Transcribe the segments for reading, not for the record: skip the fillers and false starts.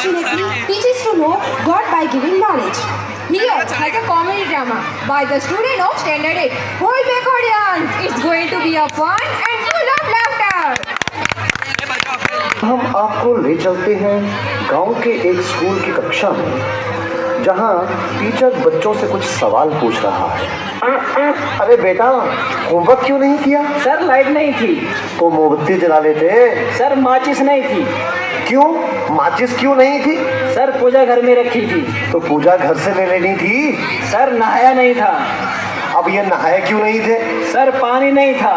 opportunity teaches to know God by giving knowledge. Here has a comedy drama by the student of Standard 8. Hold back audience, it's going to be a fun and full of laughter. हम आपको ले चलते हैं गांव के एक school की कक्षा में, जहां टीचर बच्चों से कुछ सवाल पूछ रहा है। अरे बेटा, होमवर्क क्यों नहीं किया? सर लाइट नहीं थी। तो मोमबत्ती जला लेते। सर माचिस नहीं थी। क्यों? माचिस क्यों नहीं थी? सर पूजा घर में रखी थी। तो पूजा घर से ले लेनी थी। सर नहाया नहीं था। अब ये नहाए क्यों नहीं थे? सर पानी नहीं था।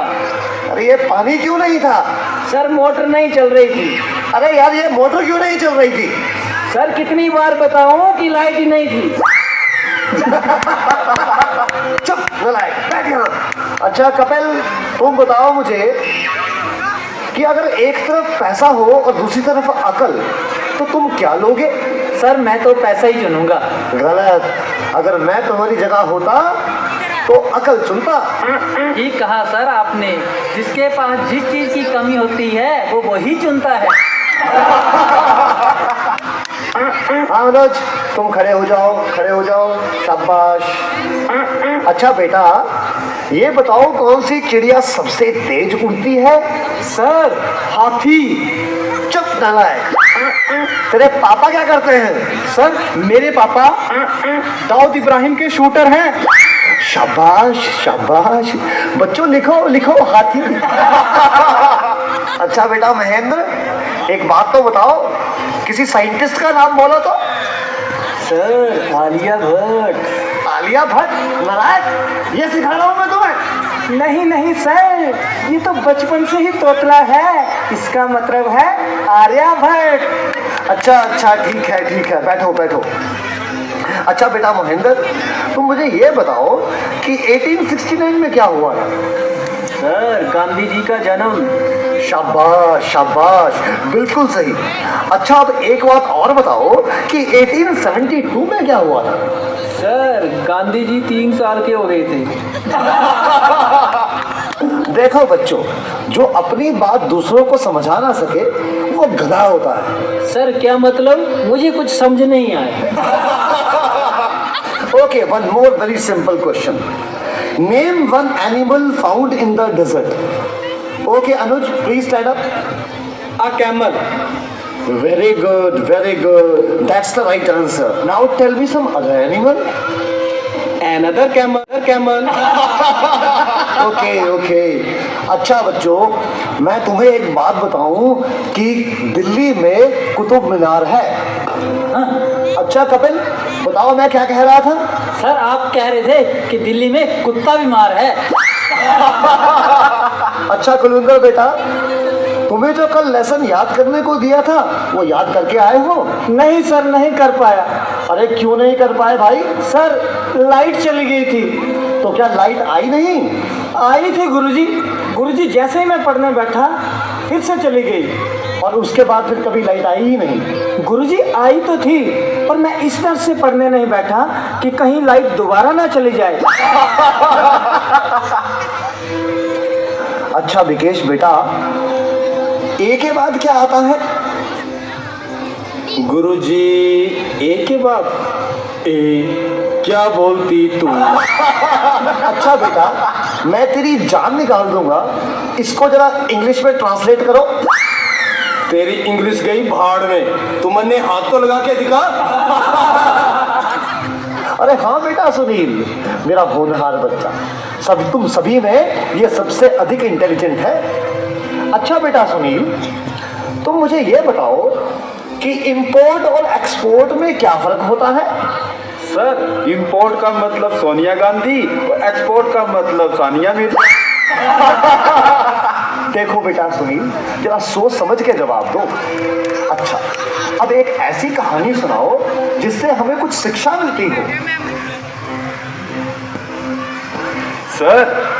अरे ये पानी क्यों नहीं था? सर मोटर नहीं चल रही थी। अरे यार, ये मोटर क्यों नहीं चल रही थी? सर कितनी बार बताऊं कि लाइट ही नहीं थी। चुप, नालायक, बैठ यहाँ। अच्छा कपिल, तुम बताओ मुझे कि अगर एक तरफ पैसा हो और दूसरी तरफ अकल, तो तुम क्या लोगे? सर मैं तो पैसा ही चुनूंगा। गलत। अगर मैं तुम्हारी जगह होता तो अकल चुनता। ठीक कहा सर आपने। जिसके पास जिस चीज की कमी होती है वो वही चुनता है। हाँ मनोज, तुम खड़े हो जाओ, खड़े हो जाओ, शाबाश। अच्छा बेटा, ये बताओ कौन सी चिड़िया सबसे तेज उड़ती है? सर हाथी। चुप नालायक। तेरे पापा क्या करते हैं? सर मेरे पापा दाऊद इब्राहिम के शूटर हैं। शाबाश शाबाश। बच्चों लिखो लिखो, हाथी। अच्छा बेटा महेंद्र, एक बात तो बताओ, किसी साइंटिस्ट का नाम बोलो तो। सर आलिया भट्ट। आलिया भट्ट? नालायक, ये सिखा रहा हूँ मैं तुम्हें। नहीं नहीं सर, ये तो बचपन से ही तोतला है। इसका मतलब है आर्यभट्ट। अच्छा अच्छा, ठीक है ठीक है, बैठो बैठो। अच्छा बेटा महेंद्र, तुम मुझे ये बताओ कि 1869 में क्या हुआ था? सर गांधी जी का जन्म। शाबाश शाबाश, बिल्कुल सही। अच्छा अब एक बात और बताओ कि 1872 में क्या हुआ था? सर गांधी जी 3 साल के हो गए थे। देखो बच्चों, जो अपनी बात दूसरों को समझा ना सके वो गधा होता है। सर क्या मतलब? मुझे कुछ समझ नहीं आया। Okay, one more very simple question. Name one animal found in the desert. Okay Anuj, please stand up. A camel. Very good, very good. That's the right answer. Now tell me some other animal. Another camel. Okay, okay. अच्छा बच्चों, मैं तुम्हें एक बात बताऊं कि दिल्ली में कुतुब मीनार है। अच्छा कपिल, बताओ मैं क्या कह रहा था? सर आप कह रहे थे कि दिल्ली में कुत्ता बीमार है। अच्छा कुलविंदर बेटा, तुम्हें जो कल लेसन याद करने को दिया था वो याद करके आए हो? नहीं सर, नहीं कर पाया। अरे क्यों नहीं कर पाए भाई? सर लाइट चली गई थी। तो क्या लाइट आई नहीं? आई थी गुरुजी। गुरुजी जैसे ही मैं पढ़ने बैठा फिर से चली गई। और उसके बाद फिर कभी लाइट आई ही नहीं? गुरुजी आई तो थी, पर मैं इस तरह से पढ़ने नहीं बैठा कि कहीं लाइट दोबारा ना चली जाए। अच्छा विकेश बेटा, ए के बाद क्या आता है? गुरुजी ए के बाद ए, क्या बोलती तू? अच्छा बेटा, मैं तेरी जान निकाल दूंगा, इसको जरा इंग्लिश में ट्रांसलेट करो। तेरी इंग्लिश गई भाड़ में, तुमने हाथ तो लगा के दिखा। अरे हाँ बेटा सुनील, मेरा होनहार बच्चा, तुम सभी में ये सबसे अधिक इंटेलिजेंट है। अच्छा बेटा सुनील, तुम मुझे ये बताओ कि इंपोर्ट और एक्सपोर्ट में क्या फर्क होता है? सर इंपोर्ट का मतलब सोनिया गांधी और एक्सपोर्ट का मतलब सानिया मिर्जा। देखो बेटा सुनील, जरा सोच समझ के जवाब दो। अच्छा, अब एक ऐसी कहानी सुनाओ जिससे हमें कुछ शिक्षा मिलती हो। सर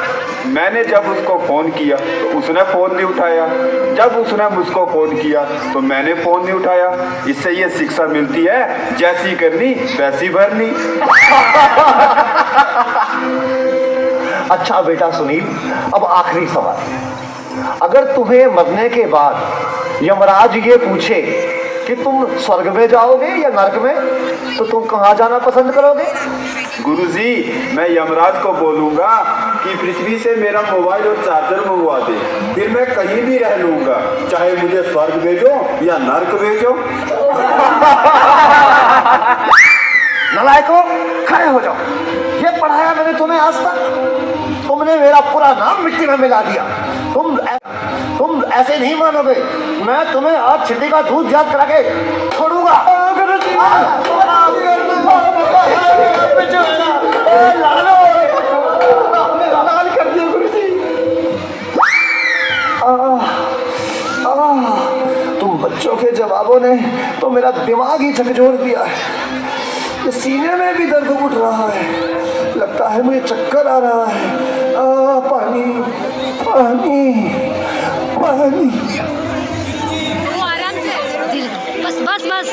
मैंने जब उसको फोन किया तो उसने फोन नहीं उठाया, जब उसने मुझको फोन किया तो मैंने फोन नहीं उठाया। इससे ये शिक्षा मिलती है, जैसी करनी वैसी भरनी। अच्छा बेटा सुनील, अब आखिरी सवाल। अगर तुम्हें मरने के बाद यमराज ये पूछे कि तुम स्वर्ग में जाओगे या नर्क में, तो तुम कहाँ जाना पसंद करोगे? गुरुजी, मैं यमराज को बोलूंगा कि पृथ्वी से मेरा मोबाइल और चार्जर मंगवा दे, फिर मैं कहीं भी रह लूंगा, चाहे मुझे स्वर्ग भेजो या नर्क भेजो। नलायकों, खड़े हो जाओ। ये पढ़ाया मैंने तुम्हें आज तक? तुमने मेरा पूरा नाम मिट्टी में मिला दिया। तुम ऐसे नहीं मानोगे। मैं तुम्हें आज छिट्टी का दूध याद करा के छोड़ूंगा। तुम बच्चों के जवाबों ने तो मेरा दिमाग ही झकझोर दिया है। ये सीने में भी दर्द उठ रहा है, लगता है मुझे चक्कर आ रहा है। पानी पानी पानी। वो आराम से, बस बस बस।